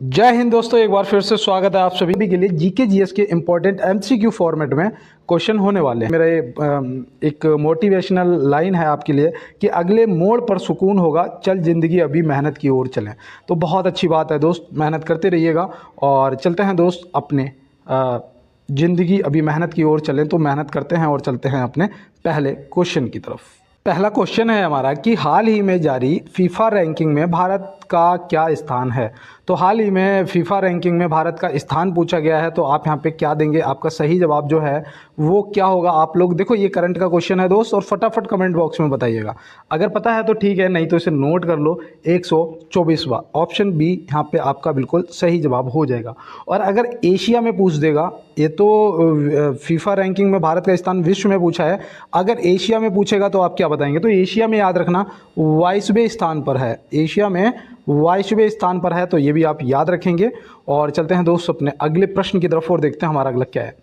जय हिंद दोस्तों, एक बार फिर से स्वागत है आप सभी के लिए। जीके जीएस के इंपॉर्टेंट एमसीक्यू फॉर्मेट में क्वेश्चन होने वाले हैं। मेरा ये एक मोटिवेशनल लाइन है आपके लिए कि अगले मोड़ पर सुकून होगा, चल जिंदगी अभी मेहनत की ओर चलें। तो बहुत अच्छी बात है दोस्त, मेहनत करते रहिएगा और चलते हैं दोस्त अपने ज़िंदगी अभी मेहनत की ओर चलें। तो मेहनत करते हैं और चलते हैं अपने पहले क्वेश्चन की तरफ। पहला क्वेश्चन है हमारा कि हाल ही में जारी फीफा रैंकिंग में भारत का क्या स्थान है। तो हाल ही में फीफा रैंकिंग में भारत का स्थान पूछा गया है, तो आप यहाँ पे क्या देंगे? आपका सही जवाब जो है वो क्या होगा? आप लोग देखो, ये करंट का क्वेश्चन है दोस्त, और फटाफट कमेंट बॉक्स में बताइएगा। अगर पता है तो ठीक है, नहीं तो इसे नोट कर लो। 124वां ऑप्शन बी यहाँ पे आपका बिल्कुल सही जवाब हो जाएगा। और अगर एशिया में पूछ देगा, ये तो फीफा रैंकिंग में भारत का स्थान विश्व में पूछा है, अगर एशिया में पूछेगा तो आप क्या बताएंगे? तो एशिया में याद रखना 22वें स्थान पर है। एशिया में 22वें स्थान पर है, तो ये भी आप याद रखेंगे। और चलते हैं दोस्त अपने अगले प्रश्न की तरफ और देखते हैं हमारा अगला क्या है।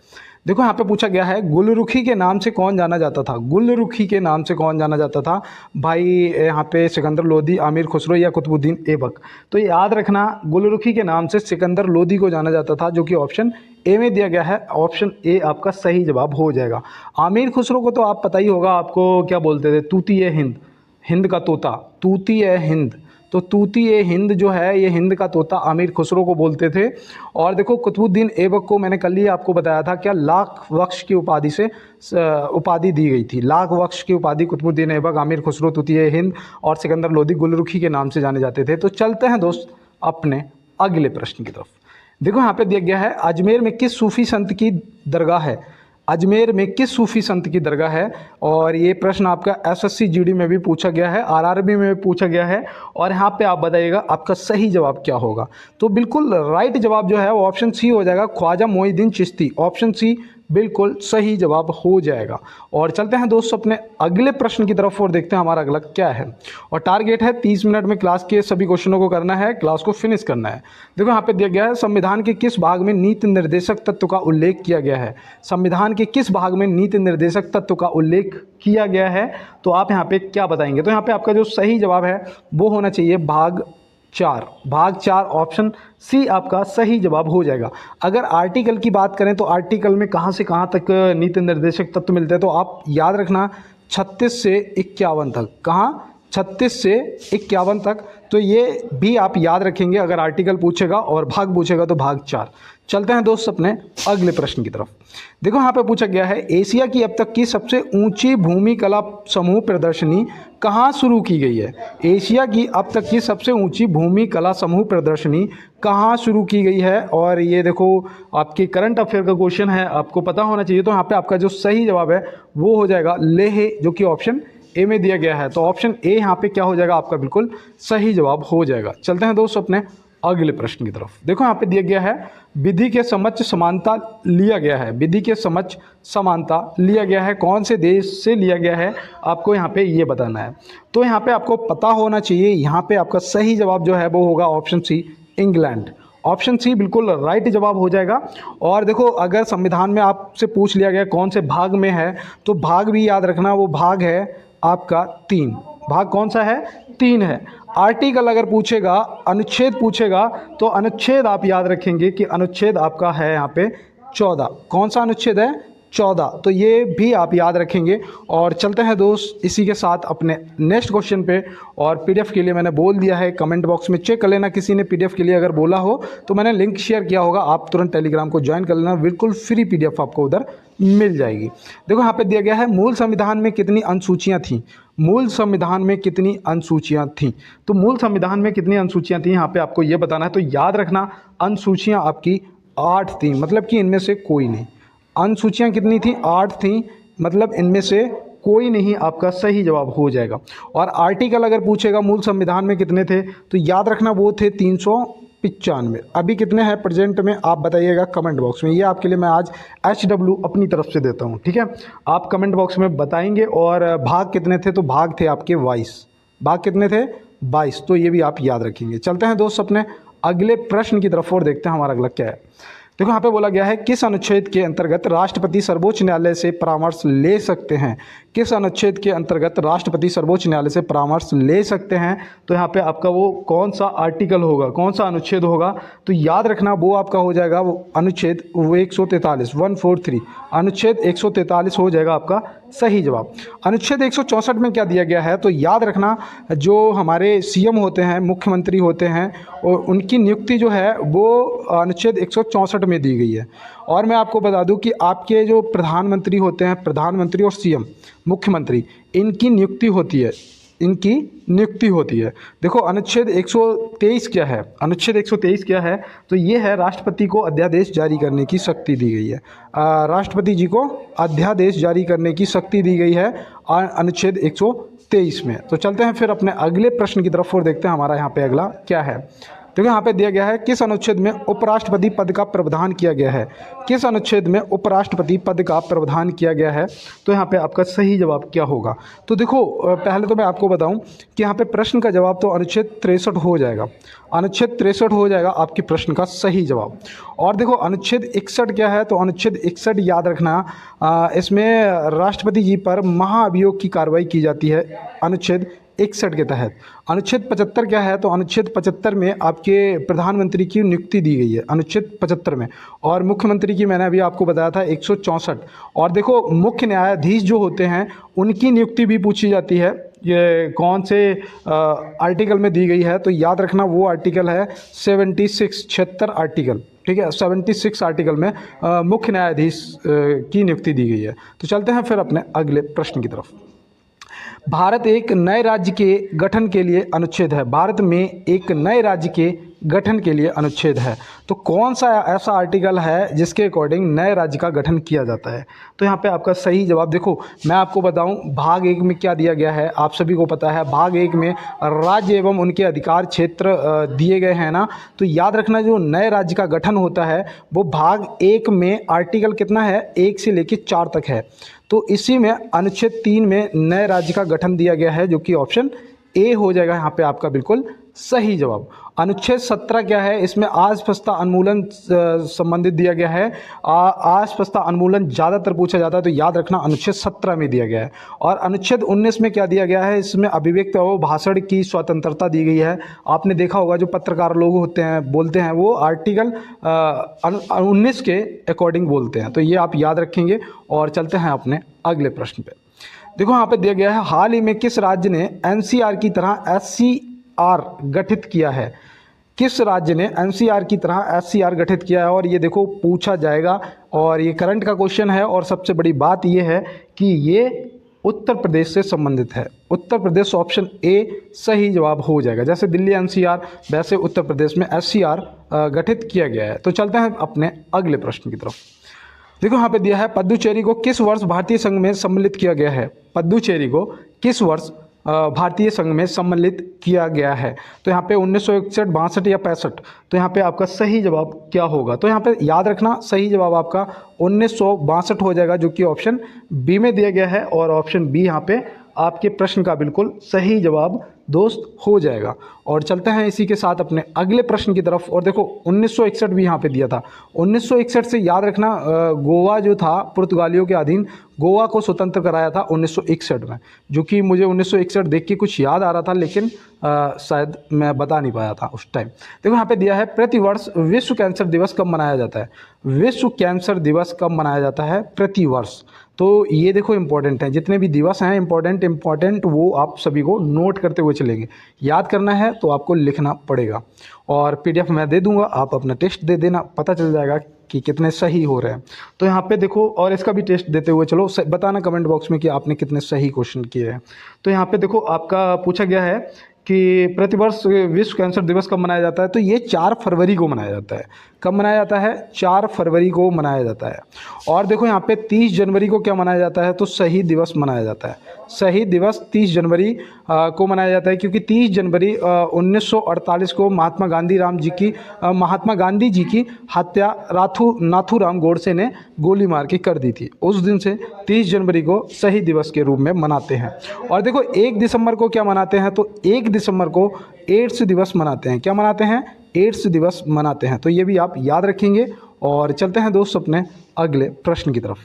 देखो यहाँ पे पूछा गया है, गुलरुखी के नाम से कौन जाना जाता था? गुलरुखी के नाम से कौन जाना जाता था भाई? यहाँ पे सिकंदर लोदी, आमिर खुसरो या कुतुबुद्दीन ऐबक? तो याद रखना, गुलरुखी के नाम से सिकंदर लोदी को जाना जाता था, जो कि ऑप्शन ए में दिया गया है। ऑप्शन ए आपका सही जवाब हो जाएगा। आमिर खुसरो को तो आप पता ही होगा, आपको क्या बोलते थे? तूती ए हिंद, हिंद का तोता, तूती ए हिंद। तो तूती ए हिंद जो है, ये हिंद का तोता आमिर खुसरो को बोलते थे। और देखो, कुतुबुद्दीन ऐबक को मैंने कल ही आपको बताया था, क्या लाख वक्श की उपाधि से उपाधि दी गई थी। लाख वक्श की उपाधि कुतुबुद्दीन ऐबक, आमिर खुसरो, तूती ए हिंद और सिकंदर लोदी गुलरुखी के नाम से जाने जाते थे। तो चलते हैं दोस्त अपने अगले प्रश्न की तरफ। देखो यहाँ पे दिया गया है, अजमेर में किस सूफी संत की दरगाह है? अजमेर में किस सूफी संत की दरगाह है? और ये प्रश्न आपका एसएससी जीडी में भी पूछा गया है, आरआरबी में भी पूछा गया है। और यहाँ पे आप बताइएगा आपका सही जवाब क्या होगा। तो बिल्कुल राइट जवाब जो है वो ऑप्शन सी हो जाएगा, ख्वाजा मोइनुद्दीन चिश्ती। ऑप्शन सी बिल्कुल सही जवाब हो जाएगा। और चलते हैं दोस्तों अपने अगले प्रश्न की तरफ और देखते हैं हमारा अगला क्या है। और टारगेट है 30 मिनट में क्लास के सभी क्वेश्चनों को करना है, क्लास को फिनिश करना है। देखो यहाँ पे दिया गया है, संविधान के किस भाग में नीति निर्देशक तत्व का उल्लेख किया गया है? संविधान के किस भाग में नीति निर्देशक तत्व का उल्लेख किया गया है? तो आप यहाँ पे क्या बताएंगे? तो यहाँ पे आपका जो सही जवाब है वो होना चाहिए भाग 4। भाग 4 ऑप्शन सी आपका सही जवाब हो जाएगा। अगर आर्टिकल की बात करें तो आर्टिकल में कहाँ से कहाँ तक नीति निर्देशक तत्व मिलते हैं? तो आप याद रखना 36 से 51 तक। कहाँ? 36 से 51 तक। तो ये भी आप याद रखेंगे अगर आर्टिकल पूछेगा, और भाग पूछेगा तो भाग 4। चलते हैं दोस्त अपने अगले प्रश्न की तरफ। देखो यहाँ पे पूछा गया है, एशिया की अब तक की सबसे ऊंची भूमि कला समूह प्रदर्शनी कहाँ शुरू की गई है? एशिया की अब तक की सबसे ऊंची भूमि कला समूह प्रदर्शनी कहाँ शुरू की गई है? और ये देखो आपके करंट अफेयर का क्वेश्चन है, आपको पता होना चाहिए। तो यहाँ पे आपका जो सही जवाब है वो हो जाएगा लेह, जो कि ऑप्शन ए में दिया गया है। तो ऑप्शन ए यहाँ पे क्या हो जाएगा? आपका बिल्कुल सही जवाब हो जाएगा। चलते हैं दोस्तों अपने अगले प्रश्न की तरफ। देखो यहाँ पे दिया गया है, विधि के समक्ष समानता लिया गया है। विधि के समक्ष समानता लिया गया है, कौन से देश से लिया गया है? आपको यहाँ पे ये बताना है। तो यहाँ पे आपको पता होना चाहिए। यहाँ पे आपका सही जवाब जो है वो होगा option C, England. Option C बिल्कुल राइट जवाब हो जाएगा। और देखो, अगर संविधान में आपसे पूछ लिया गया कौन से भाग में है, तो भाग भी याद रखना, वो भाग है आपका 3। भाग कौन सा है? 3 है। आर्टिकल अगर पूछेगा, अनुच्छेद पूछेगा, तो अनुच्छेद आप याद रखेंगे कि अनुच्छेद आपका है यहाँ पे 14। कौन सा अनुच्छेद है? 14। तो ये भी आप याद रखेंगे। और चलते हैं दोस्त इसी के साथ अपने नेक्स्ट क्वेश्चन पे। और पीडीएफ के लिए मैंने बोल दिया है, कमेंट बॉक्स में चेक कर लेना, किसी ने पीडीएफ के लिए अगर बोला हो तो मैंने लिंक शेयर किया होगा, आप तुरंत टेलीग्राम को ज्वाइन कर लेना, बिल्कुल फ्री पीडीएफ आपको उधर मिल जाएगी। देखो यहाँ पे दिया गया है, मूल संविधान में कितनी अनुसूचियाँ थीं? मूल संविधान में कितनी अनुसूचियाँ थीं? तो मूल संविधान में कितनी अनुसूचियाँ थीं यहाँ पे आपको ये बताना है। तो याद रखना, अनुसूचियाँ आपकी 8 थीं, मतलब कि इनमें से कोई नहीं। अनुसूचियाँ कितनी थी? 8 थी, मतलब इनमें से कोई नहीं आपका सही जवाब हो जाएगा। और आर्टिकल अगर पूछेगा मूल संविधान में कितने थे, तो याद रखना वो थे 395। अभी कितने हैं प्रेजेंट में आप बताइएगा कमेंट बॉक्स में। ये आपके लिए मैं आज HW अपनी तरफ से देता हूँ, ठीक है? आप कमेंट बॉक्स में बताएंगे। और भाग कितने थे? तो भाग थे आपके 22। भाग कितने थे? 22। तो ये भी आप याद रखेंगे। चलते हैं दोस्त अपने अगले प्रश्न की तरफ और देखते हैं हमारा अगला क्या है। देखो यहाँ पे बोला गया है किस अनुच्छेद के अंतर्गत राष्ट्रपति सर्वोच्च न्यायालय से परामर्श ले सकते हैं। किस अनुच्छेद के अंतर्गत राष्ट्रपति सर्वोच्च न्यायालय से परामर्श ले सकते हैं। तो यहाँ पे आपका वो कौन सा आर्टिकल होगा, कौन सा अनुच्छेद होगा, तो याद रखना वो आपका हो जाएगा वो अनुच्छेद वो 143 143 अनुच्छेद 143 हो जाएगा आपका सही जवाब। अनुच्छेद 164 में क्या दिया गया है, तो याद रखना जो हमारे सीएम होते हैं, मुख्यमंत्री होते हैं, और उनकी नियुक्ति जो है वो अनुच्छेद 164 में दी गई है। और मैं आपको बता दूं कि आपके जो प्रधानमंत्री होते हैं, प्रधानमंत्री और सीएम मुख्यमंत्री, इनकी नियुक्ति होती है, इनकी नियुक्ति होती है। देखो अनुच्छेद 123 क्या है, अनुच्छेद 123 क्या है, तो ये है राष्ट्रपति को अध्यादेश जारी करने की शक्ति दी गई है। राष्ट्रपति जी को अध्यादेश जारी करने की शक्ति दी गई है अनुच्छेद 123 में। तो चलते हैं फिर अपने अगले प्रश्न की तरफ और देखते हैं हमारा यहाँ पे अगला क्या है। देखो यहाँ पे दिया गया है किस अनुच्छेद में उपराष्ट्रपति पद का प्रावधान किया गया है। किस अनुच्छेद में उपराष्ट्रपति पद का प्रावधान किया गया है, तो यहाँ पे आपका सही जवाब क्या होगा। तो देखो पहले तो मैं आपको बताऊं कि यहाँ पे प्रश्न का जवाब तो अनुच्छेद 63 हो जाएगा। अनुच्छेद 63 हो जाएगा आपके प्रश्न का सही जवाब। और देखो अनुच्छेद 61 क्या है, तो अनुच्छेद 61 याद रखना इसमें राष्ट्रपति जी पर महाअभियोग की कार्रवाई की जाती है अनुच्छेद 61 के तहत। अनुच्छेद 75 क्या है, तो अनुच्छेद 75 में आपके प्रधानमंत्री की नियुक्ति दी गई है अनुच्छेद 75 में, और मुख्यमंत्री की मैंने अभी आपको बताया था 164। और देखो मुख्य न्यायाधीश जो होते हैं उनकी नियुक्ति भी पूछी जाती है, ये कौन से आर्टिकल में दी गई है, तो याद रखना वो आर्टिकल है 76 आर्टिकल, ठीक है। 76 आर्टिकल में मुख्य न्यायाधीश की नियुक्ति दी गई है। तो चलते हैं फिर अपने अगले प्रश्न की तरफ। भारत एक नए राज्य के गठन के लिए अनुच्छेद है। भारत में एक नए राज्य के गठन के लिए अनुच्छेद है, तो कौन सा ऐसा आर्टिकल है जिसके अकॉर्डिंग नए राज्य का गठन किया जाता है। तो यहाँ पे आपका सही जवाब, देखो मैं आपको बताऊं भाग 1 में क्या दिया गया है, आप सभी को पता है भाग 1 में राज्य एवं उनके अधिकार क्षेत्र दिए गए हैं ना। तो याद रखना जो नए राज्य का गठन होता है वो भाग 1 में आर्टिकल कितना है, 1 से लेकर 4 तक है। तो इसी में अनुच्छेद 3 में नए राज्य का गठन दिया गया है, जो कि ऑप्शन ए हो जाएगा यहाँ पे आपका बिल्कुल सही जवाब। अनुच्छेद 17 क्या है, इसमें अस्पष्टता उन्मूलन संबंधित दिया गया है। अस्पष्टता उन्मूलन ज़्यादातर पूछा जाता है, तो याद रखना अनुच्छेद 17 में दिया गया है। और अनुच्छेद 19 में क्या दिया गया है, इसमें अभिव्यक्ति और भाषण की स्वतंत्रता दी गई है। आपने देखा होगा जो पत्रकार लोग होते हैं बोलते हैं वो आर्टिकल 19 के अकॉर्डिंग बोलते हैं, तो ये आप याद रखेंगे। और चलते हैं अपने अगले प्रश्न पे। देखो यहाँ पे दिया गया है हाल ही में किस राज्य ने एनसीआर की तरह एससीआर गठित किया है। किस राज्य ने एनसीआर की तरह एससीआर गठित किया है, और ये देखो पूछा जाएगा और ये करंट का क्वेश्चन है। और सबसे बड़ी बात ये है कि ये उत्तर प्रदेश से संबंधित है। उत्तर प्रदेश ऑप्शन ए सही जवाब हो जाएगा। जैसे दिल्ली एनसीआर वैसे उत्तर प्रदेश में एससीआर गठित किया गया है। तो चलते हैं अपने अगले प्रश्न की तरफ। देखो यहाँ पे दिया है पुडुचेरी को किस वर्ष भारतीय संघ में सम्मिलित किया गया है। पुडुचेरी को किस वर्ष भारतीय संघ में सम्मिलित किया गया है। तो यहाँ पे 1961, 62 या 65। तो यहाँ पे आपका सही जवाब क्या होगा, तो यहाँ पे याद रखना सही जवाब आपका 1962 हो जाएगा, जो कि ऑप्शन बी में दिया गया है। और ऑप्शन बी यहाँ पे आपके प्रश्न का बिल्कुल सही जवाब दोस्त हो जाएगा। और चलते हैं इसी के साथ अपने अगले प्रश्न की तरफ। और देखो 1961 भी यहाँ पे दिया था। 1961 से याद रखना गोवा जो था पुर्तगालियों के अधीन, गोवा को स्वतंत्र कराया था 1961 में, जो कि मुझे 1961 देख के कुछ याद आ रहा था, लेकिन शायद मैं बता नहीं पाया था उस टाइम। देखो यहाँ पे दिया है प्रतिवर्ष विश्व कैंसर दिवस कब मनाया जाता है। विश्व कैंसर दिवस कब मनाया जाता है प्रतिवर्ष। तो ये देखो इंपॉर्टेंट है, जितने भी दिवस हैं इंपॉर्टेंट वो आप सभी को नोट करते हुए चलेंगे। याद करना है तो आपको लिखना पड़ेगा। और पीडीएफ मैं दे दूंगा, आप अपना टेस्ट दे देना, पता चल जाएगा कि कितने सही हो रहे हैं। तो यहाँ पे देखो, और इसका भी टेस्ट देते हुए चलो, बताना कमेंट बॉक्स में कि आपने कितने सही क्वेश्चन किए हैं। तो यहाँ पे देखो आपका पूछा गया है कि प्रतिवर्ष विश्व कैंसर दिवस कब मनाया जाता है। तो ये 4 फरवरी को मनाया जाता है। कब मनाया जाता है, 4 फरवरी को मनाया जाता है। और देखो यहाँ पे 30 जनवरी को क्या मनाया जाता है, तो शहीद दिवस मनाया जाता है। शहीद दिवस 30 जनवरी को मनाया जाता है, क्योंकि 30 जनवरी 1948 को महात्मा गांधी जी की हत्या नाथूराम गोडसे ने गोली मार के कर दी थी। उस दिन से 30 जनवरी को शहीद दिवस के रूप में मनाते हैं। और देखो 1 दिसंबर को क्या मनाते हैं, तो 1 दिसंबर को एड्स दिवस मनाते हैं। क्या मनाते हैं, एड्स दिवस मनाते हैं। तो ये भी आप याद रखेंगे। और चलते हैं दोस्त अपने अगले प्रश्न की तरफ।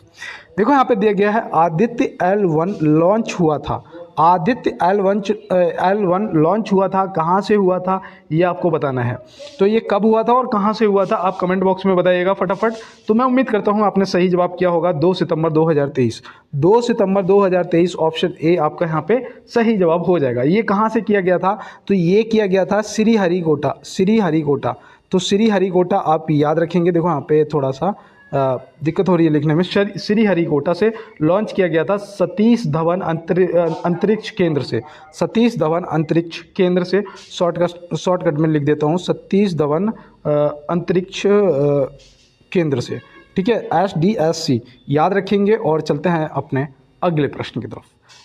देखो यहाँ पे दिया गया है आदित्य L1 लॉन्च हुआ था। आदित्य L1 लॉन्च हुआ था, कहाँ से हुआ था ये आपको बताना है। तो ये कब हुआ था और कहाँ से हुआ था आप कमेंट बॉक्स में बताइएगा फटाफट। तो मैं उम्मीद करता हूँ आपने सही जवाब किया होगा 2 सितंबर 2023। 2 सितंबर 2023 ऑप्शन ए आपका यहाँ पे सही जवाब हो जाएगा। ये कहाँ से किया गया था? तो ये किया गया था श्रीहरिकोटा। श्रीहरिकोटा, तो श्रीहरिकोटा आप याद रखेंगे। देखो यहाँ पे थोड़ा सा दिक्कत हो रही है लिखने में। श्रीहरिकोटा से लॉन्च किया गया था सतीश धवन अंतरिक्ष केंद्र से। सतीश धवन अंतरिक्ष केंद्र से शॉर्टकट में लिख देता हूँ, सतीश धवन अंतरिक्ष केंद्र से। ठीक है, SDSC याद रखेंगे। और चलते हैं अपने अगले प्रश्न की तरफ।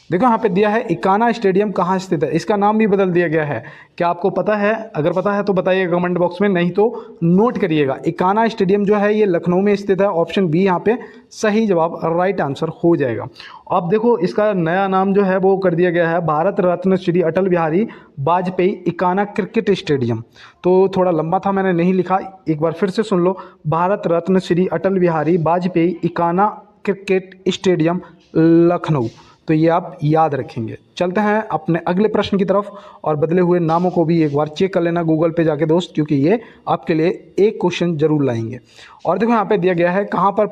देखो यहाँ पे दिया है इकाना स्टेडियम कहाँ स्थित है। इसका नाम भी बदल दिया गया है। क्या आपको पता है? अगर पता है तो बताइएगा कमेंट बॉक्स में, नहीं तो नोट करिएगा। इकाना स्टेडियम जो है ये लखनऊ में स्थित है। ऑप्शन बी यहाँ पे सही जवाब, राइट आंसर हो जाएगा। अब देखो इसका नया नाम जो है वो कर दिया गया है भारत रत्न श्री अटल बिहारी वाजपेयी इकाना क्रिकेट स्टेडियम। तो थोड़ा लंबा था, मैंने नहीं लिखा, एक बार फिर से सुन लो। Bharat Ratna Shri Atal Bihari Vajpayee Ekana cricket stadium Lucknow. तो ये आप याद रखेंगे। चलते हैं अपने अगले प्रश्न की तरफ और बदले हुए नामों को भी एक बार चेक कर लेना गूगल पे जाके दोस्त, क्योंकि ये आपके लिए एक क्वेश्चन जरूर लाएंगे। और देखो यहाँ पे दिया गया है कहाँ पर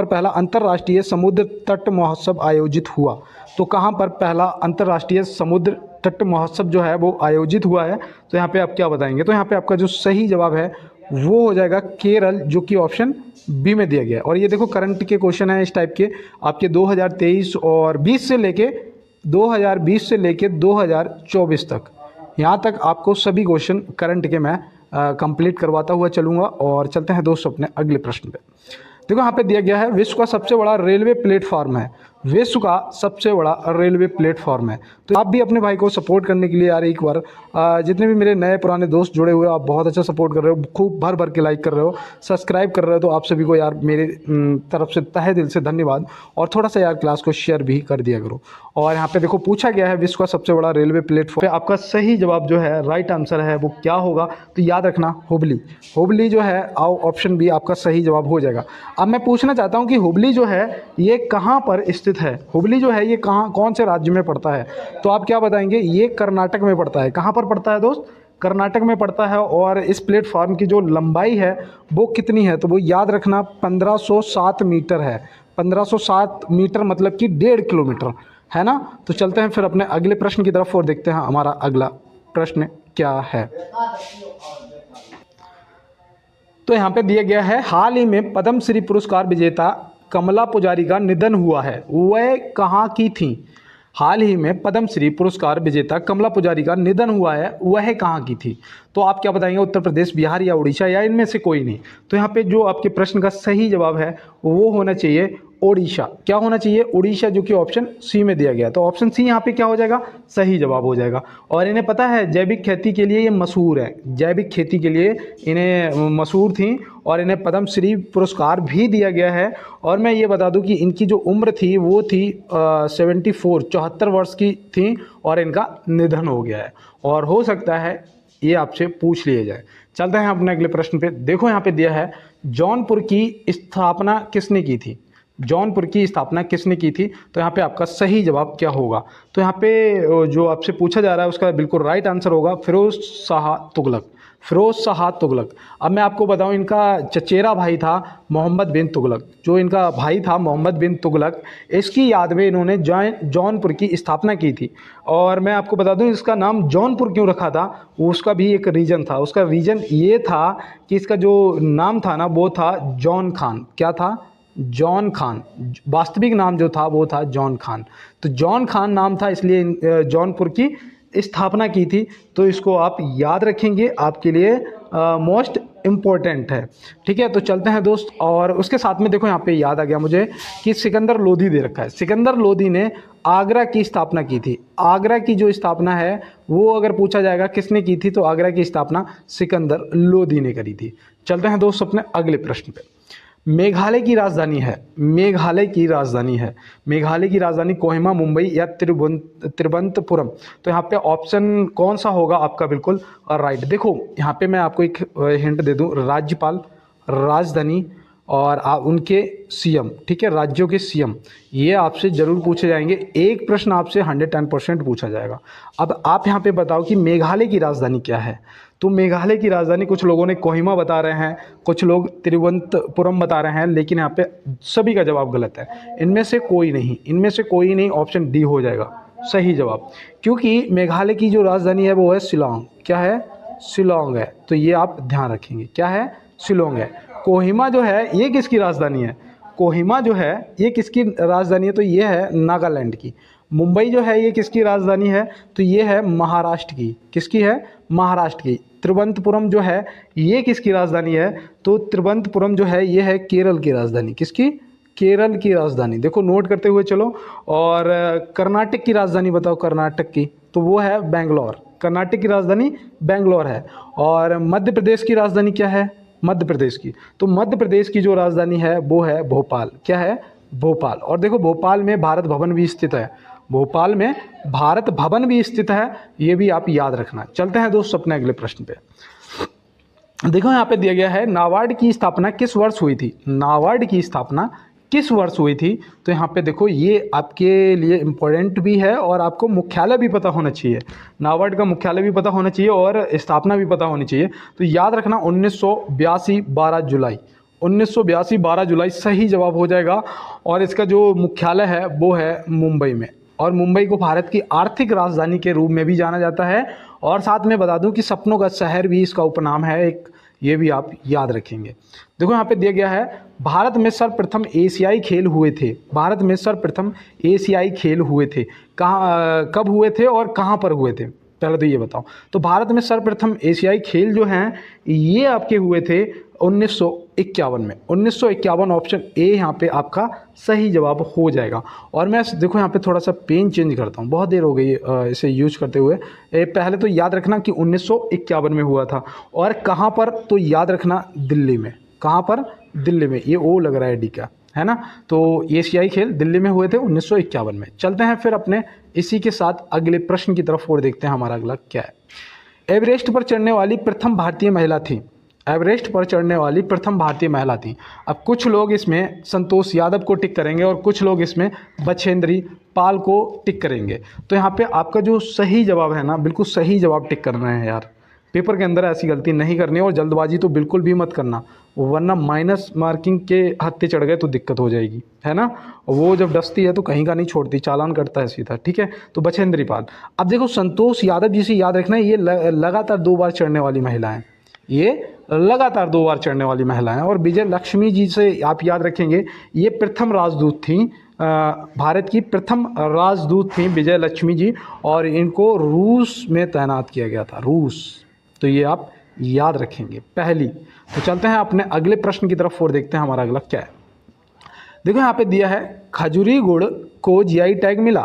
पहला अंतर्राष्ट्रीय समुद्र तट महोत्सव आयोजित हुआ। तो कहाँ पर पहला अंतर्राष्ट्रीय समुद्र तट महोत्सव जो है वो आयोजित हुआ है। तो यहाँ पे आप क्या बताएंगे? तो यहाँ पे आपका जो सही जवाब है वो हो जाएगा केरल, जो कि ऑप्शन बी में दिया गया है। और ये देखो करंट के क्वेश्चन है इस टाइप के आपके 2023 और 20 से लेके 2024 तक, यहाँ तक आपको सभी क्वेश्चन करंट के मैं कंप्लीट करवाता हुआ चलूँगा। और चलते हैं दोस्तों अपने अगले प्रश्न पे। देखो यहाँ पे दिया गया है विश्व का सबसे बड़ा रेलवे प्लेटफॉर्म है। विश्व का सबसे बड़ा रेलवे प्लेटफॉर्म है। तो आप भी अपने भाई को सपोर्ट करने के लिए यार एक बार जितने भी मेरे नए पुराने दोस्त जुड़े हुए आप बहुत अच्छा सपोर्ट कर रहे हो, खूब भर भर के लाइक कर रहे हो, सब्सक्राइब कर रहे हो। तो आप सभी को यार मेरे तरफ से तहे दिल से धन्यवाद। और थोड़ा सा यार क्लास को शेयर भी कर दिया करो। और यहाँ पे देखो पूछा गया है विश्व का सबसे बड़ा रेलवे प्लेटफॉर्म, आपका सही जवाब जो है राइट आंसर है वो क्या होगा? तो याद रखना हुबली। हुबली जो है ऑप्शन बी आपका सही जवाब हो जाएगा। अब मैं पूछना चाहता हूँ कि हुबली जो है ये कहाँ पर स्थित है? हुबली जो है ये कौन से राज्य में पड़ता है? तो आप क्या बताएंगे? ये कर्नाटक में पड़ता है। कहाँ पर पड़ता है दोस्त? कर्नाटक में पड़ता है। और इस प्लेटफॉर्म की जो लंबाई है वो कितनी है? तो वो याद रखना 1507 मीटर है। 1507 मीटर मतलब कि 1.5 किलोमीटर है ना। तो चलते हैं फिर अपने अगले प्रश्न की तरफ और देखते हैं हमारा अगला प्रश्न क्या है। तो यहाँ पे दिया गया है हाल ही में पद्मश्री पुरस्कार विजेता कमला पुजारी का निधन हुआ है, वह कहाँ की थी? हाल ही में पद्मश्री पुरस्कार विजेता कमला पुजारी का निधन हुआ है, वह कहाँ की थी? तो आप क्या बताएंगे? उत्तर प्रदेश, बिहार या उड़ीसा या इनमें से कोई नहीं? तो यहाँ पे जो आपके प्रश्न का सही जवाब है वो होना चाहिए ओडिशा। क्या होना चाहिए? उड़ीसा, जो कि ऑप्शन सी में दिया गया। तो ऑप्शन सी यहाँ पे क्या हो जाएगा? सही जवाब हो जाएगा। और इन्हें पता है जैविक खेती के लिए ये मशहूर है, जैविक खेती के लिए इन्हें मशहूर थी और इन्हें पद्मश्री पुरस्कार भी दिया गया है। और मैं ये बता दूं कि इनकी जो उम्र थी वो थी 74 वर्ष की थी और इनका निधन हो गया है। और हो सकता है ये आपसे पूछ लिया जाए। चलते हैं अपने अगले प्रश्न पे। देखो यहाँ पे दिया है जौनपुर की स्थापना किसने की थी? जौनपुर की स्थापना किसने की थी? तो यहाँ पे आपका सही जवाब क्या होगा? तो यहाँ पे जो आपसे पूछा जा रहा है उसका बिल्कुल राइट आंसर होगा फिरोज शाह तुगलक। फिरोज शाह तुगलक। अब मैं आपको बताऊं इनका चचेरा भाई था मोहम्मद बिन तुगलक। जो इनका भाई था मोहम्मद बिन तुगलक, इसकी याद में इन्होंने जौनपुर की स्थापना की थी। और मैं आपको बता दूं इसका नाम जौनपुर क्यों रखा था, वो उसका भी एक रीज़न था। उसका रीज़न ये था कि इसका जो नाम था ना वो था जॉन खान। क्या था? जॉन खान। वास्तविक नाम जो था वो था जॉन खान। तो जॉन खान नाम था, इसलिए जौनपुर की स्थापना की थी। तो इसको आप याद रखेंगे, आपके लिए मोस्ट इम्पोर्टेंट है। ठीक है, तो चलते हैं दोस्त। और उसके साथ में देखो यहाँ पे याद आ गया मुझे कि सिकंदर लोधी दे रखा है। सिकंदर लोधी ने आगरा की स्थापना की थी। आगरा की जो स्थापना है वो अगर पूछा जाएगा किसने की थी, तो आगरा की स्थापना सिकंदर लोधी ने करी थी। चलते हैं दोस्त अपने अगले प्रश्न पे। मेघालय की राजधानी है, मेघालय की राजधानी है, मेघालय की राजधानी कोहिमा, मुंबई या तिरुवनंतपुरम। तो यहाँ पे ऑप्शन कौन सा होगा आपका बिल्कुल राइट। देखो यहाँ पे मैं आपको एक हिंट दे दूँ, राज्यपाल, राजधानी और उनके सीएम, ठीक है, राज्यों के सीएम, ये आपसे ज़रूर पूछे जाएंगे। एक प्रश्न आपसे 110% पूछा जाएगा। अब आप यहाँ पे बताओ कि मेघालय की राजधानी क्या है। तो मेघालय की राजधानी कुछ लोगों ने कोहिमा बता रहे हैं, कुछ लोग तिरुवनंतपुरम बता रहे हैं, लेकिन यहाँ पे सभी का जवाब गलत है। इनमें से कोई नहीं, इनमें से कोई नहीं, ऑप्शन डी हो जाएगा सही जवाब। क्योंकि मेघालय की जो राजधानी है वो है शिलांग। क्या है? शिलांग है। तो ये आप ध्यान रखेंगे, क्या है? शिलांग है। कोहिमा जो है ये किसकी राजधानी है? कोहिमा जो है ये किसकी राजधानी है? तो ये है नागालैंड की। मुंबई जो है ये किसकी राजधानी है? तो ये है महाराष्ट्र की। किसकी है? महाराष्ट्र की। तिरुवनंतपुरम जो है ये किसकी राजधानी है? तो तिरुवनंतपुरम जो है ये है केरल की राजधानी। किसकी? केरल की राजधानी। देखो नोट करते हुए चलो। और कर्नाटक की राजधानी बताओ, कर्नाटक की, तो वो है बेंगलोर। कर्नाटक की राजधानी बेंगलोर है। और मध्य प्रदेश की राजधानी क्या है? मध्य प्रदेश की, तो मध्य प्रदेश की जो राजधानी है वो है भोपाल। क्या है? भोपाल। और देखो भोपाल में भारत भवन भी स्थित है, भोपाल में भारत भवन भी स्थित है, ये भी आप याद रखना। चलते हैं दोस्त अपने अगले प्रश्न पे। देखो यहाँ पे दिया गया है, नाबार्ड की स्थापना किस वर्ष हुई थी? नाबार्ड की स्थापना किस वर्ष हुई थी? तो यहाँ पे देखो ये आपके लिए इम्पोर्टेंट भी है और आपको मुख्यालय भी पता होना चाहिए। नाबार्ड का मुख्यालय भी पता होना चाहिए और स्थापना भी पता होनी चाहिए। तो याद रखना 1982 12 जुलाई, 1982 12 जुलाई सही जवाब हो जाएगा। और इसका जो मुख्यालय है वो है मुंबई में। और मुंबई को भारत की आर्थिक राजधानी के रूप में भी जाना जाता है। और साथ में बता दूं कि सपनों का शहर भी इसका उपनाम है एक, ये भी आप याद रखेंगे। देखो यहाँ पे दिया गया है, भारत में सर्वप्रथम एशियाई खेल हुए थे। भारत में सर्वप्रथम एशियाई खेल हुए थे, कहाँ, कब हुए थे और कहाँ पर हुए थे? पहले तो ये बताओ। तो भारत में सर्वप्रथम एशियाई खेल जो हैं ये आपके हुए थे 1951 में। 1951 ऑप्शन ए यहाँ पे आपका सही जवाब हो जाएगा। और मैं देखो यहाँ पे थोड़ा सा पेन चेंज करता हूँ, बहुत देर हो गई इसे यूज करते हुए। पहले तो याद रखना कि 1951 में हुआ था। और कहाँ पर? तो याद रखना दिल्ली में। कहाँ पर? दिल्ली में। ये ओ लग रहा है डी का, है ना। तो एशियाई खेल दिल्ली में हुए थे 1951 में। चलते हैं फिर अपने इसी के साथ अगले प्रश्न की तरफ और देखते हैं हमारा अगला क्या है। एवरेस्ट पर चढ़ने वाली प्रथम भारतीय महिला थी। एवरेस्ट पर चढ़ने वाली प्रथम भारतीय महिला थी। अब कुछ लोग इसमें संतोष यादव को टिक करेंगे और कुछ लोग इसमें बछेंद्री पाल को टिक करेंगे। तो यहाँ पे आपका जो सही जवाब है ना, बिल्कुल सही जवाब टिक करना है यार। पेपर के अंदर ऐसी गलती नहीं करनी है और जल्दबाजी तो बिल्कुल भी मत करना, वरना माइनस मार्किंग के हत्थे चढ़ गए तो दिक्कत हो जाएगी, है ना। वो जब डसती है तो कहीं का नहीं छोड़ती, चालान करता है सीधा, ठीक है। तो बछेंद्री पाल। अब देखो संतोष यादव जी से याद रखना है, ये लगातार 2 बार चढ़ने वाली महिला है, ये लगातार 2 बार चढ़ने वाली महिला है। और विजय लक्ष्मी जी से आप याद रखेंगे, ये प्रथम राजदूत थी, भारत की प्रथम राजदूत थी विजय लक्ष्मी जी। और इनको रूस में तैनात किया गया था, रूस। तो ये आप याद रखेंगे पहली। तो चलते हैं अपने अगले प्रश्न की तरफ और देखते हैं हमारा अगला क्या है। देखो यहाँ पे दिया है, खजूरी गुड़ को जीआई टैग मिला,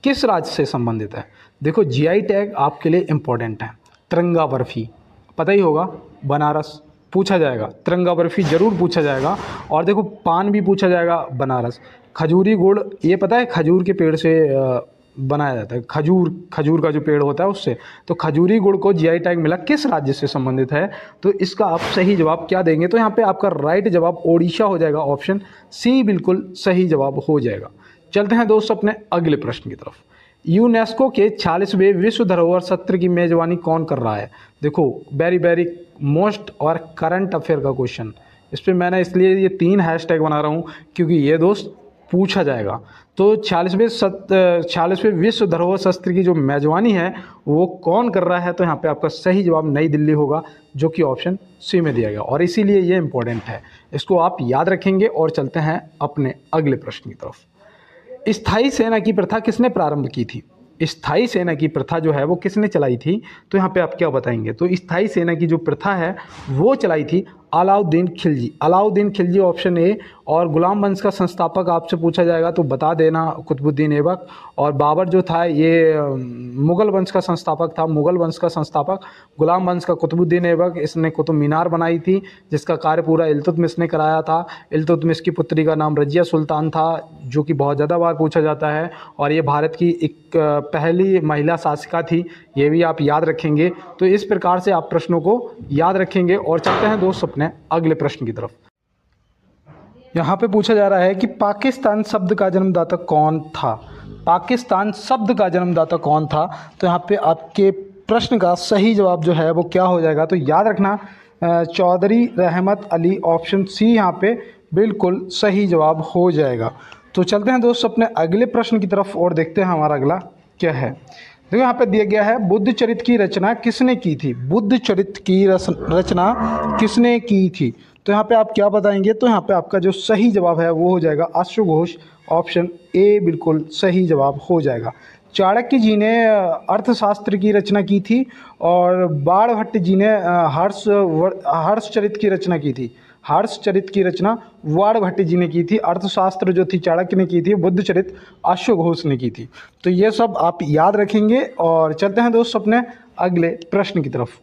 किस राज्य से संबंधित है? देखो जीआई टैग आपके लिए इंपॉर्टेंट है। तिरंगा बर्फी पता ही होगा, बनारस पूछा जाएगा, तिरंगा बर्फी जरूर पूछा जाएगा। और देखो पान भी पूछा जाएगा, बनारस। खजूरी गुड़ ये पता है खजूर के पेड़ से बनाया जाता है, खजूर का जो पेड़ होता है उससे। तो खजूरी गुड़ को जीआई टैग मिला, किस राज्य से संबंधित है? तो इसका आप सही जवाब क्या देंगे? तो यहाँ पे आपका राइट जवाब ओडिशा हो जाएगा, ऑप्शन सी बिल्कुल सही जवाब हो जाएगा। चलते हैं दोस्तों अपने अगले प्रश्न की तरफ। यूनेस्को के 46वें विश्व धरोहर सत्र की मेजबानी कौन कर रहा है? देखो वेरी मोस्ट और करंट अफेयर का क्वेश्चन, इस पर मैंने इसलिए ये 3 हैशटैग बना रहा हूँ क्योंकि ये दोस्त पूछा जाएगा। तो 46वें विश्व धरोहर सत्र की जो मेजबानी है वो कौन कर रहा है? तो यहाँ पे आपका सही जवाब नई दिल्ली होगा, जो कि ऑप्शन सी में दिया गया। और इसीलिए ये इंपॉर्टेंट है, इसको आप याद रखेंगे। और चलते हैं अपने अगले प्रश्न की तरफ। स्थायी सेना की प्रथा किसने प्रारंभ की थी? स्थायी सेना की प्रथा जो है वो किसने चलाई थी? तो यहाँ पे आप क्या बताएंगे? तो स्थायी सेना की जो प्रथा है वो चलाई थी अलाउद्दीन खिलजी। अलाउद्दीन खिलजी ऑप्शन ए और गुलाम वंश का संस्थापक आपसे पूछा जाएगा तो बता देना कुतुबुद्दीन ऐबक। और बाबर जो था ये मुग़ल वंश का संस्थापक था, मुग़ल वंश का संस्थापक गुलाम वंश का कुतुबुद्दीन ऐबक। इसने कुतुब मीनार बनाई थी जिसका कार्य पूरा इल्तुतमिश ने कराया था। इल्तुतमिश की पुत्री का नाम रज़िया सुल्तान था, जो कि बहुत ज़्यादा बार पूछा जाता है, और ये भारत की एक पहली महिला शासिका थी, ये भी आप याद रखेंगे। तो इस प्रकार से आप प्रश्नों को याद रखेंगे। और चलते हैं दोस्त अपने अगले प्रश्न की तरफ। यहाँ पे पूछा जा रहा है कि पाकिस्तान शब्द का जन्मदाता कौन था। पाकिस्तान शब्द का जन्मदाता कौन था, तो यहाँ पे आपके प्रश्न का सही जवाब जो है वो क्या हो जाएगा, तो याद रखना चौधरी रहमत अली, ऑप्शन सी यहाँ पे बिल्कुल सही जवाब हो जाएगा। तो चलते हैं दोस्त अपने अगले प्रश्न की तरफ और देखते हैं हमारा अगला क्या है। देखो यहाँ पे दिया गया है बुद्ध चरित्र की रचना किसने की थी। बुद्ध चरित्र की रचना किसने की थी, तो यहाँ पे आप क्या बताएंगे, तो यहाँ पे आपका जो सही जवाब है वो हो जाएगा अश्वघोष, ऑप्शन ए बिल्कुल सही जवाब हो जाएगा। चाणक्य जी ने अर्थशास्त्र की रचना की थी और बाणभट्ट जी ने हर्षचरित की रचना की थी। हर्षचरित की रचना बाणभट्ट जी ने की थी। अर्थशास्त्र जो थी चाणक्य ने की थी, बुद्ध चरित्र अश्वघोष ने की थी। तो ये सब आप याद रखेंगे। और चलते हैं दोस्त अपने अगले प्रश्न की तरफ।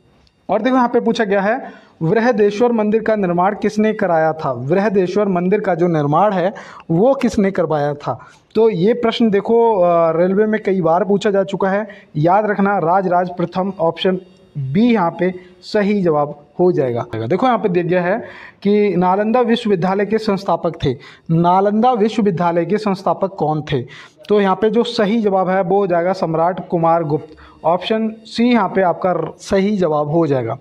और देखो यहाँ पे पूछा गया है बृहदेश्वर मंदिर का निर्माण किसने कराया था। बृहदेश्वर मंदिर का जो निर्माण है वो किसने करवाया था, तो ये प्रश्न देखो रेलवे में कई बार पूछा जा चुका है। याद रखना राजराज प्रथम, ऑप्शन बी यहाँ पे सही जवाब हो जाएगा। देखो यहाँ पे दिया गया है कि नालंदा विश्वविद्यालय के संस्थापक थे। नालंदा विश्वविद्यालय के संस्थापक कौन थे, तो यहाँ पे जो सही जवाब है वो हो जाएगा सम्राट कुमार गुप्त, ऑप्शन सी यहाँ पे आपका सही जवाब हो जाएगा।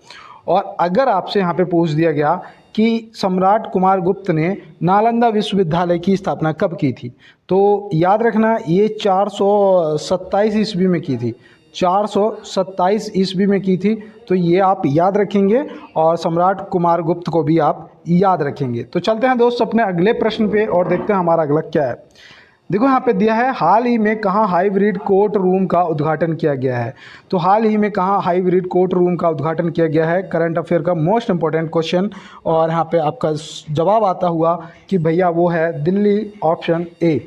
और अगर आपसे यहाँ पे पूछ दिया गया कि सम्राट कुमार गुप्त ने नालंदा विश्वविद्यालय की स्थापना कब की थी, तो याद रखना ये 427 ईस्वी में की थी। 427 ईस्वी में की थी, तो ये आप याद रखेंगे और सम्राट कुमार गुप्त को भी आप याद रखेंगे। तो चलते हैं दोस्त अपने अगले प्रश्न पे और देखते हैं हमारा अगला क्या है। देखो यहाँ पे दिया है हाल ही में कहाँ हाइब्रिड कोर्ट रूम का उद्घाटन किया गया है। तो हाल ही में कहाँ हाइब्रिड कोर्ट रूम का उद्घाटन किया गया है, करंट अफेयर का मोस्ट इंपॉर्टेंट क्वेश्चन। और यहाँ पे आपका जवाब आता हुआ कि भैया वो है Delhi, option A.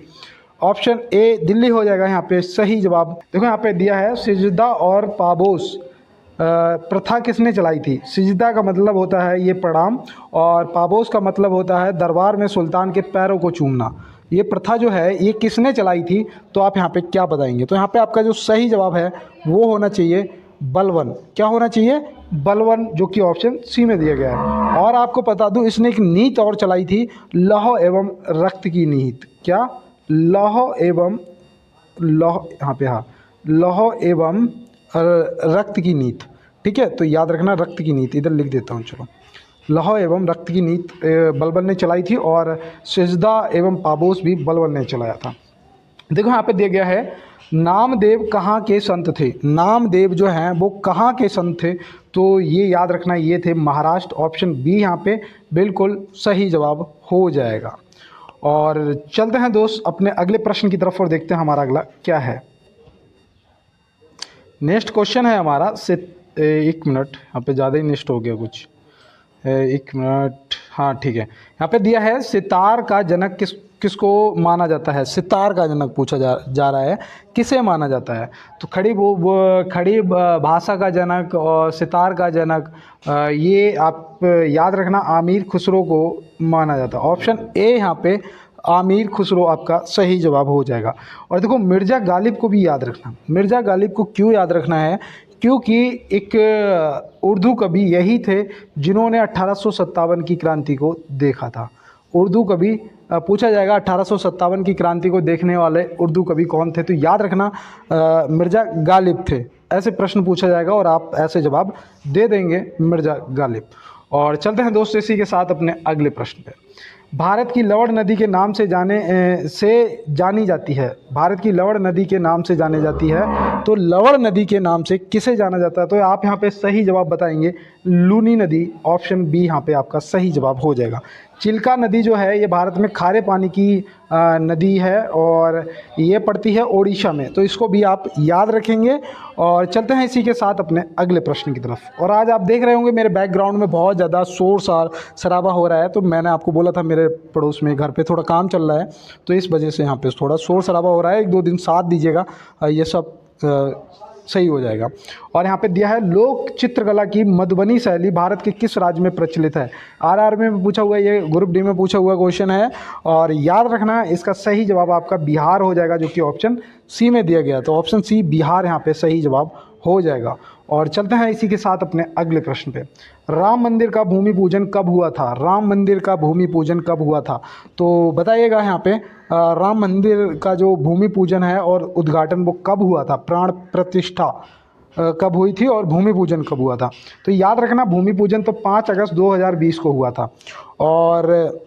Option A Delhi हो जाएगा यहाँ पे सही जवाब। देखो यहाँ पे दिया है सिजदा और पाबोस प्रथा किसने चलाई थी। सिजदा का मतलब होता है ये प्रणाम, और पाबोस का मतलब होता है दरबार में सुल्तान के पैरों को चूमना। ये प्रथा जो है ये किसने चलाई थी, तो आप यहाँ पे क्या बताएंगे, तो यहाँ पे आपका जो सही जवाब है वो होना चाहिए बलवन। क्या होना चाहिए, बलवन, जो कि ऑप्शन सी में दिया गया है। और आपको बता दूं इसने एक नीति और चलाई थी, लौह एवं रक्त की नीति। क्या, लौह एवं यहाँ पे हाँ लौह एवं रक्त की नीति, ठीक है। तो याद रखना रक्त की नीति, इधर लिख देता हूँ, चलो लौह एवं रक्त की नीति बलबन ने चलाई थी, और सिजदा एवं पाबोस भी बलबन ने चलाया था। देखो यहाँ पे दिया गया है नामदेव कहाँ के संत थे। नामदेव जो हैं वो कहाँ के संत थे, तो ये याद रखना ये थे महाराष्ट्र, ऑप्शन बी यहाँ पे बिल्कुल सही जवाब हो जाएगा। और चलते हैं दोस्त अपने अगले प्रश्न की तरफ और देखते हैं हमारा अगला क्या है। नेक्स्ट क्वेश्चन है हमारा से 1 मिनट, यहाँ पे ज़्यादा ही नेक्स्ट हो गया कुछ, 1 मिनट, हाँ ठीक है। यहाँ पे दिया है सितार का जनक किसको माना जाता है। सितार का जनक पूछा जा रहा है, किसे माना जाता है, तो खड़ी भाषा का जनक और सितार का जनक, ये आप याद रखना आमिर खुसरो को माना जाता है। ऑप्शन ए यहाँ पे आमिर खुसरो आपका सही जवाब हो जाएगा। और देखो मिर्ज़ा गालिब को भी याद रखना। मिर्ज़ा गालिब को क्यों याद रखना है, क्योंकि एक उर्दू कवि यही थे जिन्होंने 1857 की क्रांति को देखा था। उर्दू कवि पूछा जाएगा 1857 की क्रांति को देखने वाले उर्दू कवि कौन थे, तो याद रखना मिर्ज़ा गालिब थे। ऐसे प्रश्न पूछा जाएगा और आप ऐसे जवाब दे देंगे मिर्ज़ा गालिब। और चलते हैं दोस्त इसी के साथ अपने अगले प्रश्न पे। भारत की लवण नदी के नाम से जानी जाती है। भारत की लवण नदी के नाम से जानी जाती है, तो लवण नदी के नाम से किसे जाना जाता है, तो आप यहाँ पे सही जवाब बताएंगे लूनी नदी, ऑप्शन बी यहाँ पे आपका सही जवाब हो जाएगा। चिल्का नदी जो है ये भारत में खारे पानी की नदी है और ये पड़ती है ओडिशा में, तो इसको भी आप याद रखेंगे। और चलते हैं इसी के साथ अपने अगले प्रश्न की तरफ। और आज आप देख रहे होंगे मेरे बैकग्राउंड में बहुत ज़्यादा शोर शराबा हो रहा है, तो मैंने आपको बोला था मेरे पड़ोस में घर पे थोड़ा काम चल रहा है, तो इस वजह से यहाँ पे थोड़ा शोर शराबा हो रहा है। 1-2 दिन साथ दीजिएगा, ये सब सही हो जाएगा। और यहाँ पे दिया है लोक चित्रकला की मधुबनी शैली भारत के किस राज्य में प्रचलित है। आरआर में पूछा हुआ, ये ग्रुप डी में पूछा हुआ क्वेश्चन है और याद रखना इसका सही जवाब आपका बिहार हो जाएगा, जो कि ऑप्शन सी में दिया गया। तो ऑप्शन सी बिहार यहाँ पे सही जवाब हो जाएगा। और चलते हैं इसी के साथ अपने अगले प्रश्न पे। राम मंदिर का भूमि पूजन कब हुआ था? राम मंदिर का भूमि पूजन कब हुआ था? तो बताइएगा यहाँ पे राम मंदिर का जो भूमि पूजन है और उद्घाटन वो कब हुआ था, प्राण प्रतिष्ठा कब हुई थी और भूमि पूजन कब हुआ था? तो याद रखना भूमि पूजन तो 5 अगस्त 2020 को हुआ था। और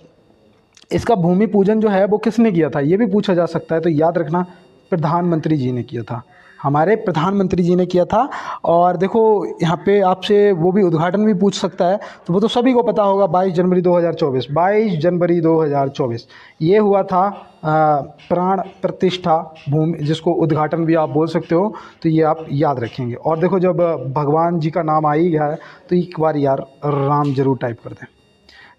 इसका भूमि पूजन जो है वो किसने किया था, ये भी पूछा जा सकता है। तो याद रखना प्रधानमंत्री जी ने किया था, हमारे प्रधानमंत्री जी ने किया था। और देखो यहाँ पे आपसे वो भी उद्घाटन भी पूछ सकता है, तो वो तो सभी को पता होगा 22 जनवरी 2024। 22 जनवरी 2024 ये हुआ था प्राण प्रतिष्ठा भूमि, जिसको उद्घाटन भी आप बोल सकते हो। तो ये आप याद रखेंगे। और देखो जब भगवान जी का नाम आ ही गया है तो एक बार यार राम जरूर टाइप कर दें।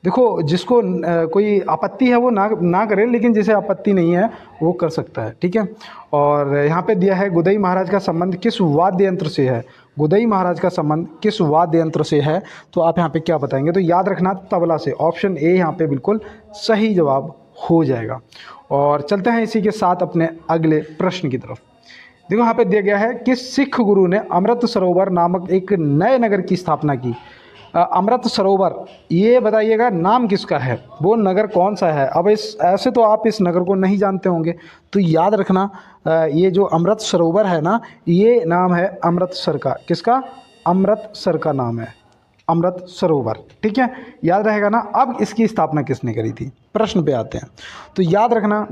देखो जिसको कोई आपत्ति है वो ना करे, लेकिन जिसे आपत्ति नहीं है वो कर सकता है, ठीक है। और यहाँ पे दिया है गुदई महाराज का संबंध किस वाद्य यंत्र से है? गुदई महाराज का संबंध किस वाद्य यंत्र से है? तो आप यहाँ पे क्या बताएंगे? तो याद रखना तबला से। ऑप्शन ए यहाँ पे बिल्कुल सही जवाब हो जाएगा। और चलते हैं इसी के साथ अपने अगले प्रश्न की तरफ। देखो यहाँ पे दिया गया है किस सिख गुरु ने अमृत सरोवर नामक एक नए नगर की स्थापना की? अमृत सरोवर, ये बताइएगा नाम किसका है, वो नगर कौन सा है? अब ऐसे तो आप इस नगर को नहीं जानते होंगे, तो याद रखना ये जो अमृत सरोवर है ना, ये नाम है अमृतसर का। किसका? अमृतसर का नाम है अमृत सरोवर, ठीक है, याद रहेगा ना। अब इसकी स्थापना किसने करी थी? प्रश्न पे आते हैं। तो याद रखना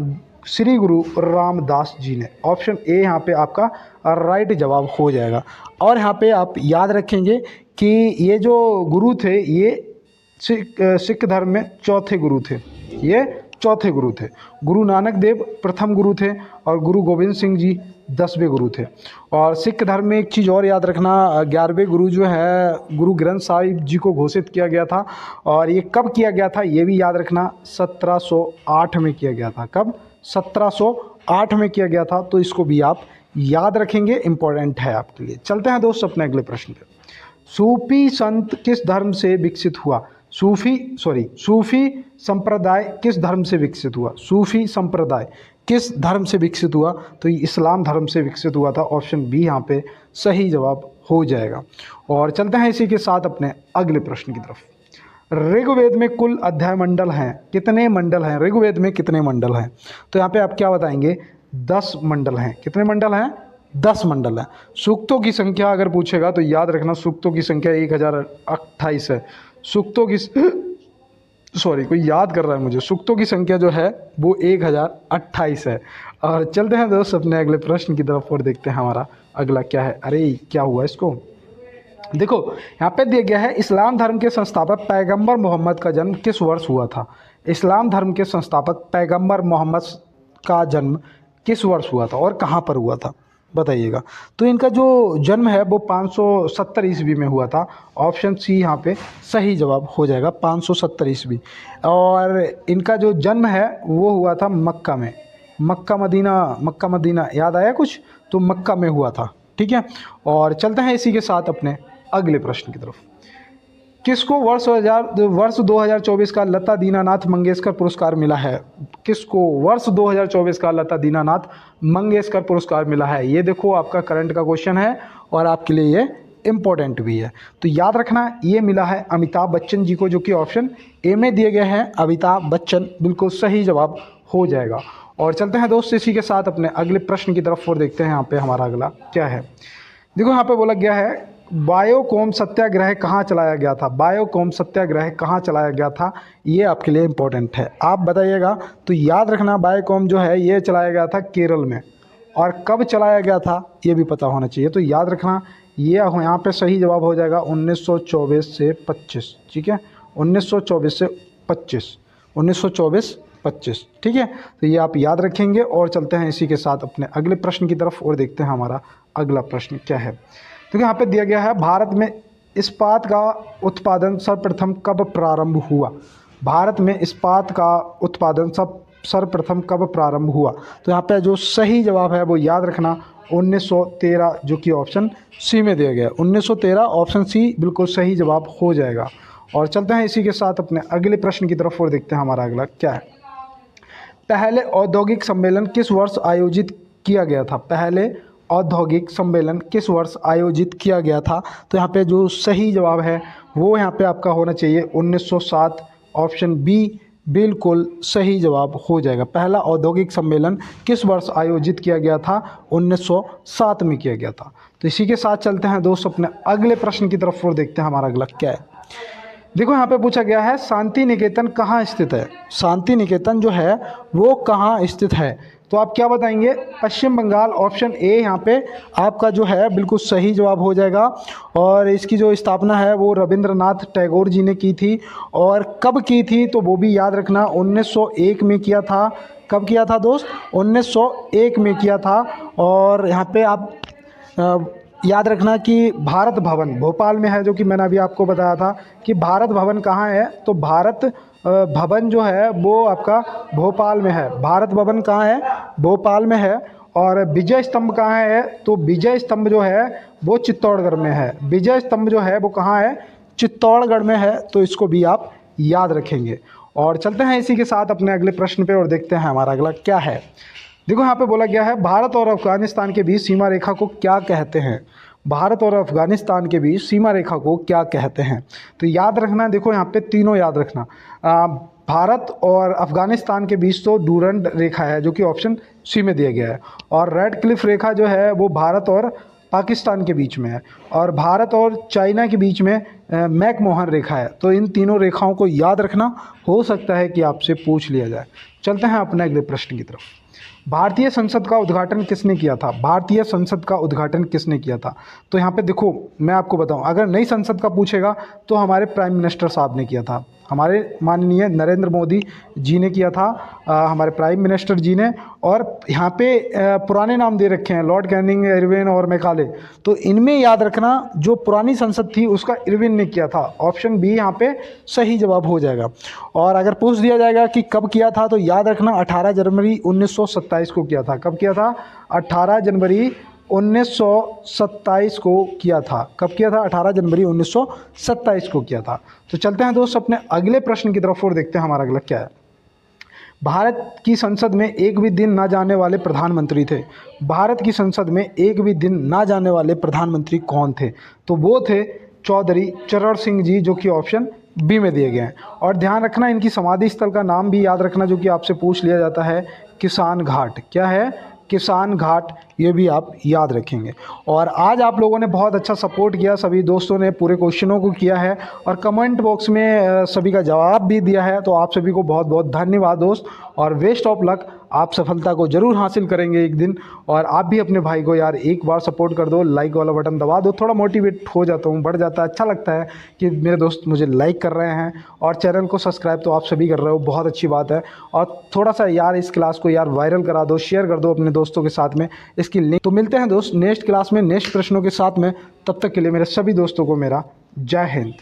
श्री गुरु रामदास जी ने। ऑप्शन ए यहाँ पे आपका राइट जवाब हो जाएगा। और यहाँ पे आप याद रखेंगे कि ये जो गुरु थे ये सिख धर्म में चौथे गुरु थे, ये चौथे गुरु थे। गुरु नानक देव प्रथम गुरु थे और गुरु गोविंद सिंह जी 10वें गुरु थे। और सिख धर्म में एक चीज़ और याद रखना, 11वें गुरु जो है गुरु ग्रंथ साहिब जी को घोषित किया गया था। और ये कब किया गया था ये भी याद रखना, 1708 में किया गया था। कब? 1708 में किया गया था। तो इसको भी आप याद रखेंगे, इम्पोर्टेंट है आपके लिए। चलते हैं दोस्त अपने अगले प्रश्न पे। सूफी संत किस धर्म से विकसित हुआ? सूफी संप्रदाय किस धर्म से विकसित हुआ? सूफी संप्रदाय किस धर्म से विकसित हुआ? तो ये इस्लाम धर्म से विकसित हुआ था। ऑप्शन बी यहाँ पे सही जवाब हो जाएगा। और चलते हैं इसी के साथ अपने अगले प्रश्न की तरफ। ऋग्वेद में कुल अध्याय मंडल हैं, कितने मंडल हैं? ऋग्वेद में कितने मंडल हैं? तो यहाँ पे आप क्या बताएंगे? 10 मंडल हैं। कितने मंडल हैं? 10 मंडल हैं। सूक्तों की संख्या अगर पूछेगा तो याद रखना सूक्तों की संख्या 1028 है। सूक्तों की कोई याद कर रहा है मुझे, सूक्तों की संख्या जो है वो 1028 है। और चलते हैं दोस्त अपने अगले प्रश्न की तरफ और देखते हैं हमारा अगला क्या है। अरे क्या हुआ इसको? देखो यहाँ पे दिया गया है इस्लाम धर्म के संस्थापक पैगंबर मोहम्मद का जन्म किस वर्ष हुआ था? इस्लाम धर्म के संस्थापक पैगंबर मोहम्मद का जन्म किस वर्ष हुआ था और कहाँ पर हुआ था? बताइएगा। तो इनका जो जन्म है वो 570 ईस्वी में हुआ था। ऑप्शन सी यहाँ पे सही जवाब हो जाएगा, 570 ईस्वी। और इनका जो जन्म है वो हुआ था मक्का में। मक्का मदीना याद आया कुछ? तो मक्का में हुआ था, ठीक है। और चलते हैं इसी के साथ अपने अगले प्रश्न की तरफ। किसको वर्ष 2024 का लता दीनानाथ मंगेशकर पुरस्कार मिला है? किसको वर्ष 2024 का लता दीनानाथ मंगेशकर पुरस्कार मिला है? ये देखो आपका करंट का क्वेश्चन है और आपके लिए ये इम्पोर्टेंट भी है। तो याद रखना ये मिला है अमिताभ बच्चन जी को, जो कि ऑप्शन ए में दिए गए हैं। अमिताभ बच्चन बिल्कुल सही जवाब हो जाएगा। और चलते हैं दोस्त इसी के साथ अपने अगले प्रश्न की तरफ और देखते हैं यहाँ पे हमारा अगला क्या है। देखो यहाँ पे बोला गया है बायोकॉम सत्याग्रह कहाँ चलाया गया था? बायोकॉम सत्याग्रह कहाँ चलाया गया था? ये आपके लिए इम्पोर्टेंट है, आप बताइएगा। तो याद रखना बायोकॉम जो है ये चलाया गया था केरल में। और कब चलाया गया था ये भी पता होना चाहिए। तो याद रखना ये यहाँ पे सही जवाब हो जाएगा 1924 से 25, ठीक है, 1924 से 25। 1924-25। ठीक है, तो ये आप याद रखेंगे। और चलते हैं इसी के साथ अपने अगले प्रश्न की तरफ और देखते हैं हमारा अगला प्रश्न क्या है। तो यहाँ पे दिया गया है, भारत में इस्पात का उत्पादन सर्वप्रथम कब प्रारंभ हुआ? भारत में इस्पात का उत्पादन सर्वप्रथम कब प्रारंभ हुआ? तो यहाँ पे जो सही जवाब है वो याद रखना 1913, जो कि ऑप्शन सी में दिया गया है। 1913 ऑप्शन सी बिल्कुल सही जवाब हो जाएगा। और चलते हैं इसी के साथ अपने अगले प्रश्न की तरफ और देखते हैं हमारा अगला क्या है। पहले औद्योगिक सम्मेलन किस वर्ष आयोजित किया गया था? पहले औद्योगिक सम्मेलन किस वर्ष आयोजित किया गया था? तो यहाँ पे जो सही जवाब है वो यहाँ पे आपका होना चाहिए 1907, ऑप्शन बी बिल्कुल सही जवाब हो जाएगा। पहला औद्योगिक सम्मेलन किस वर्ष आयोजित किया गया था? 1907 में किया गया था। तो इसी के साथ चलते हैं दोस्त अपने अगले प्रश्न की तरफ और देखते हैं हमारा अगला क्या है। देखो यहाँ पे पूछा गया है, शांति निकेतन कहाँ स्थित है? शांति निकेतन जो है वो कहाँ स्थित है? तो आप क्या बताएंगे? पश्चिम बंगाल, ऑप्शन ए यहाँ पे आपका जो है बिल्कुल सही जवाब हो जाएगा। और इसकी जो स्थापना है वो रविंद्रनाथ टैगोर जी ने की थी। और कब की थी तो वो भी याद रखना, 1901 में किया था। कब किया था दोस्त? 1901 में किया था। और यहाँ पे आप याद रखना कि भारत भवन भोपाल में है, जो कि मैंने अभी आपको बताया था कि भारत भवन कहाँ है। तो भारत भवन जो है वो आपका भोपाल में है। भारत भवन कहाँ है? भोपाल में है। और विजय स्तंभ कहाँ है? तो विजय स्तंभ जो है वो चित्तौड़गढ़ में है। विजय स्तंभ जो है वो कहाँ है? चित्तौड़गढ़ में है। तो इसको भी आप याद रखेंगे। और चलते हैं इसी के साथ अपने अगले प्रश्न पे और देखते हैं हमारा अगला क्या है। देखो यहाँ पे बोला गया है, भारत और अफगानिस्तान के बीच सीमा रेखा को क्या कहते हैं? भारत और अफगानिस्तान के बीच सीमा रेखा को क्या कहते हैं? तो याद रखना, देखो यहाँ पे तीनों याद रखना। भारत और अफगानिस्तान के बीच तो डूरंड रेखा है, जो कि ऑप्शन सी में दिया गया है। और रेड क्लिफ रेखा जो है वो भारत और पाकिस्तान के बीच में है। और भारत और चाइना के बीच में मैकमोहन रेखा है। तो इन तीनों रेखाओं को याद रखना, हो सकता है कि आपसे पूछ लिया जाए। चलते हैं अपने अगले प्रश्न की तरफ। भारतीय संसद का उद्घाटन किसने किया था? भारतीय संसद का उद्घाटन किसने किया था? तो यहाँ पे देखो मैं आपको बताऊं, अगर नई संसद का पूछेगा तो हमारे प्राइम मिनिस्टर साहब ने किया था। हमारे माननीय नरेंद्र मोदी जी ने किया था, हमारे प्राइम मिनिस्टर जी ने। और यहाँ पे पुराने नाम दे रखे हैं, लॉर्ड कैनिंग, इरविन और मैकाले। तो इनमें याद रखना, जो पुरानी संसद थी उसका इरविन ने किया था। ऑप्शन बी यहाँ पे सही जवाब हो जाएगा। और अगर पूछ दिया जाएगा कि कब किया था तो याद रखना 18 जनवरी 1927 को किया था। कब किया था? 18 जनवरी 1927 को किया था। कब किया था? 18 जनवरी 1927 को किया था। तो चलते हैं दोस्त अपने अगले प्रश्न की तरफ और देखते हैं हमारा अगला क्या है। भारत की संसद में एक भी दिन ना जाने वाले प्रधानमंत्री थे। भारत की संसद में एक भी दिन ना जाने वाले प्रधानमंत्री कौन थे? तो वो थे चौधरी चरण सिंह जी, जो कि ऑप्शन बी में दिए गए हैं। और ध्यान रखना, इनकी समाधि स्थल का नाम भी याद रखना, जो कि आपसे पूछ लिया जाता है, किसान घाट। क्या है? किसान घाट। ये भी आप याद रखेंगे। और आज आप लोगों ने बहुत अच्छा सपोर्ट किया, सभी दोस्तों ने पूरे क्वेश्चनों को किया है और कमेंट बॉक्स में सभी का जवाब भी दिया है। तो आप सभी को बहुत बहुत धन्यवाद दोस्त। और बेस्ट ऑफ लक, आप सफलता को ज़रूर हासिल करेंगे एक दिन। और आप भी अपने भाई को यार एक बार सपोर्ट कर दो, लाइक वाला बटन दबा दो। थोड़ा मोटिवेट हो जाता हूँ, बढ़ जाता है, अच्छा लगता है कि मेरे दोस्त मुझे लाइक कर रहे हैं। और चैनल को सब्सक्राइब तो आप सभी कर रहे हो, बहुत अच्छी बात है। और थोड़ा सा यार इस क्लास को यार वायरल करा दो, शेयर कर दो अपने दोस्तों के साथ में इसकी लिंक। तो मिलते हैं दोस्त नेक्स्ट क्लास में नेक्स्ट प्रश्नों के साथ में। तब तक के लिए मेरे सभी दोस्तों को मेरा जय हिंद।